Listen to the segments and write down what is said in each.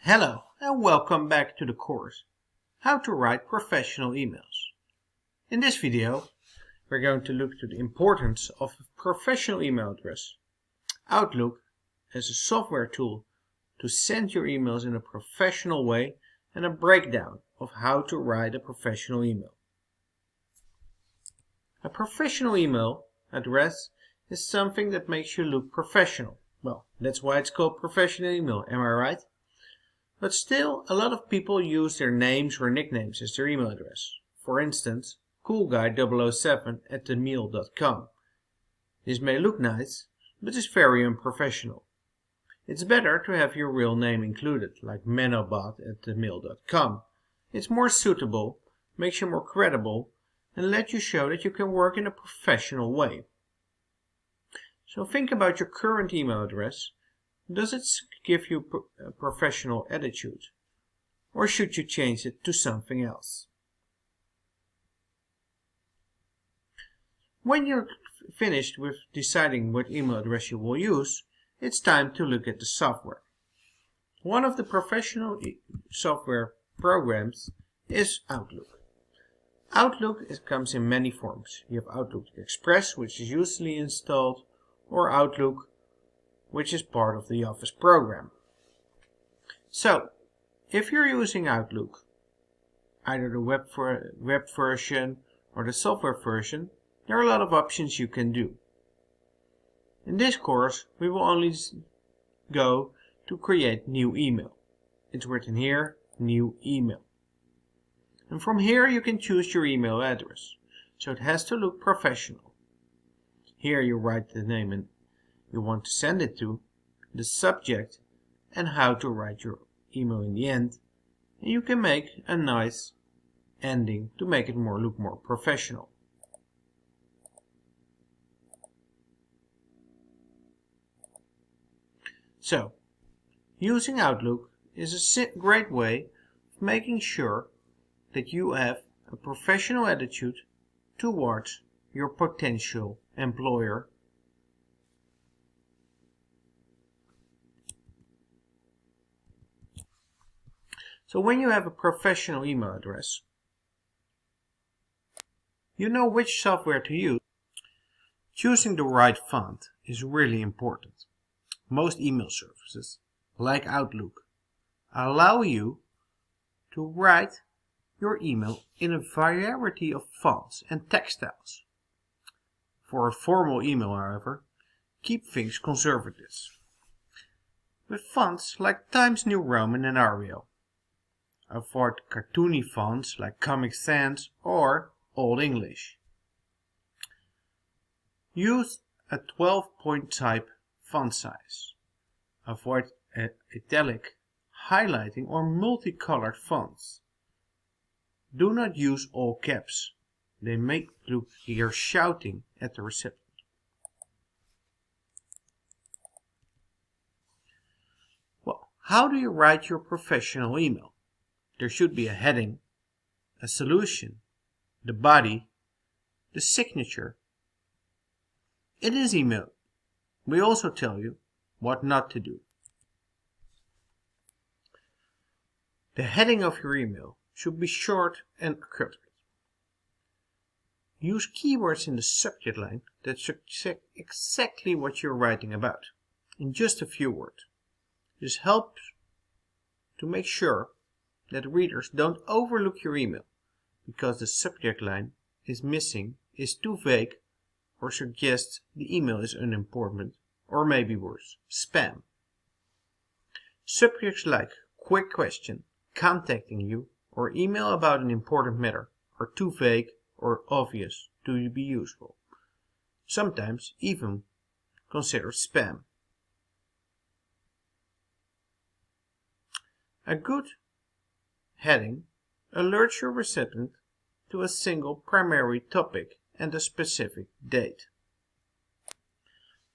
Hello and welcome back to the course How to Write Professional Emails. In this video we're going to look to the importance of a professional email address, Outlook as a software tool to send your emails in a professional way, and a breakdown of how to write a professional email. A professional email address is something that makes you look professional. Well, that's why it's called professional email, am I right? But still, a lot of people use their names or nicknames as their email address. For instance, coolguy007@themail.com. This may look nice, but is very unprofessional. It's better to have your real name included, like menobot@themail.com. It's more suitable, makes you more credible, and lets you show that you can work in a professional way. So think about your current email address. Does it give you a professional attitude? Or should you change it to something else? When you're finished with deciding what email address you will use, it's time to look at the software. One of the professional software programs is Outlook. Outlook comes in many forms. You have Outlook Express, which is usually installed, or Outlook, which is part of the Office program. So, if you're using Outlook, either the web version or the software version, there are a lot of options you can do. In this course, we will only go to create new email. It's written here, new email. And from here you can choose your email address. So it has to look professional. Here you write the name and you want to send it to, the subject, and how to write your email in the end. And you can make a nice ending to make it look more professional. So, using Outlook is a great way of making sure that you have a professional attitude towards your potential employer. So when you have a professional email address, you know which software to use. Choosing the right font is really important. Most email services, like Outlook, allow you to write your email in a variety of fonts and text styles. For a formal email, however, keep things conservative, with fonts like Times New Roman and Arial. Avoid cartoony fonts like Comic Sans or Old English. Use a 12-point type font size. Avoid italic, highlighting or multicolored fonts. Do not use all caps. They make it look like you're shouting at the recipient. Well, how do you write your professional email? There should be a heading, a solution, the body, the signature. In this email, we also tell you what not to do. The heading of your email should be short and accurate. Use keywords in the subject line that suggest exactly what you're writing about, in just a few words. This helps to make sure that readers don't overlook your email because the subject line is missing, is too vague, or suggests the email is unimportant, or maybe worse, spam. Subjects like quick question, contacting you, or email about an important matter are too vague or obvious to be useful. Sometimes even considered spam. A good heading alerts your recipient to a single primary topic and a specific date.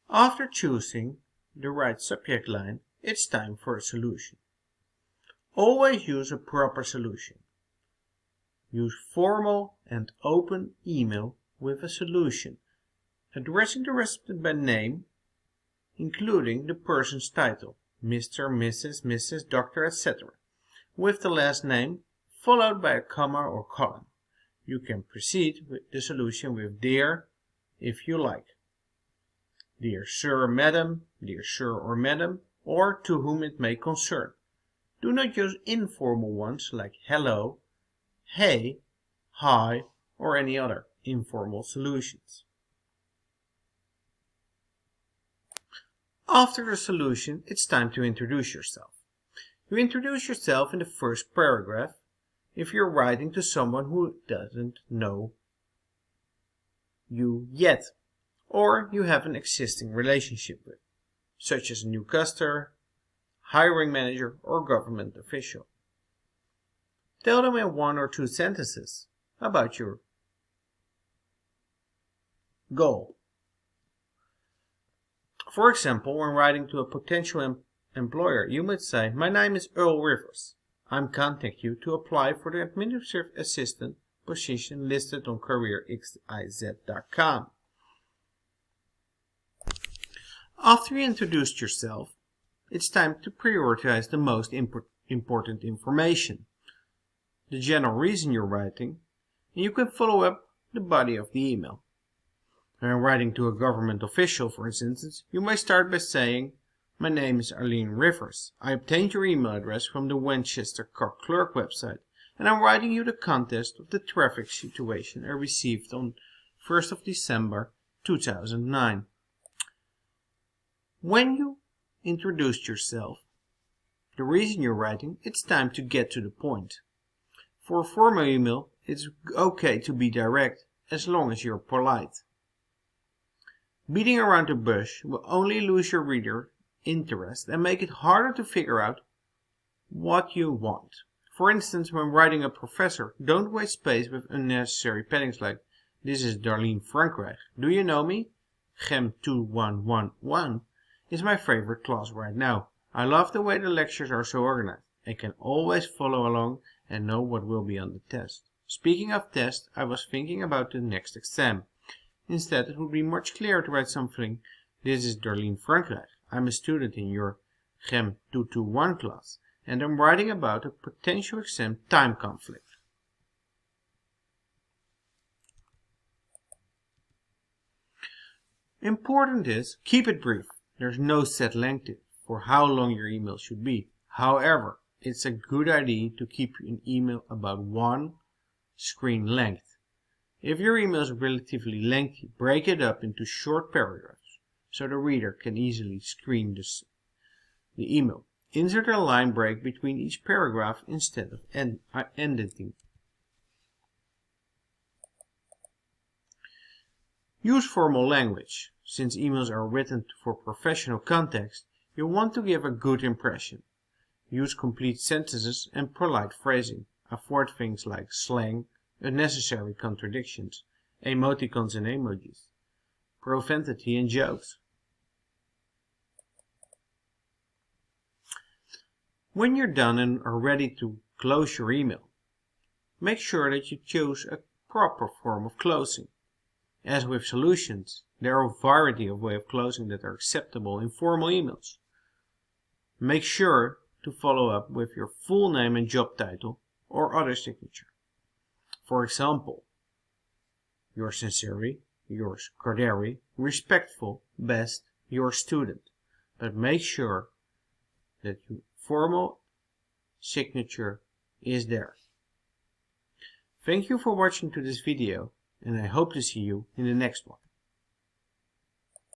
After choosing the right subject line, it's time for a solution. Always use a proper solution. Use formal and open email with a solution, addressing the recipient by name, including the person's title, Mr., Mrs., Dr., etc., with the last name followed by a comma or colon. You can proceed with the solution with dear if you like. Dear Sir, Madam, Dear Sir or Madam, or to whom it may concern. Do not use informal ones like hello, hey, hi, or any other informal solutions. After the solution, it's time to introduce yourself. You introduce yourself in the first paragraph if you're writing to someone who doesn't know you yet, or you have an existing relationship with, such as a new customer, hiring manager, or government official. Tell them in 1 or 2 sentences about your goal. For example, when writing to a potential employer, you might say, my name is Earl Rivers. I'm contacting you to apply for the administrative assistant position listed on careerxiz.com. After you introduced yourself, it's time to prioritize the most important information, the general reason you're writing, and you can follow up the body of the email. When writing to a government official, for instance, you may start by saying, my name is Arlene Rivers. I obtained your email address from the Winchester Clerk website, and I'm writing you the context of the traffic situation I received on 1st of December 2009. When you introduced yourself, the reason you're writing, it's time to get to the point. For a formal email, it's okay to be direct as long as you're polite. Beating around the bush will only lose your reader interest and make it harder to figure out what you want. For instance, when writing a professor, don't waste space with unnecessary paddings like, this is Darlene Frankrijk. Do you know me? Chem 2111 is my favorite class right now. I love the way the lectures are so organized. I can always follow along and know what will be on the test. Speaking of tests, I was thinking about the next exam. Instead, it would be much clearer to write something, this is Darlene Frankrijk. I'm a student in your Chem 221 class, and I'm writing about a potential exam time conflict. Important is, keep it brief. There's no set length for how long your email should be. However, it's a good idea to keep an email about 1 screen length. If your email is relatively lengthy, break it up into short paragraphs so the reader can easily screen the email. Insert a line break between each paragraph instead of ending. Use formal language. Since emails are written for professional context, you want to give a good impression. Use complete sentences and polite phrasing. Avoid things like slang, unnecessary contradictions, emoticons and emojis, profanity and jokes. When you're done and are ready to close your email, make sure that you choose a proper form of closing. As with solutions, there are a variety of ways of closing that are acceptable in formal emails. Make sure to follow up with your full name and job title or other signature. For example, yours sincerely, yours cordially, respectful, best, your student. But make sure that your formal signature is there. Thank you for watching to this video, and I hope to see you in the next one.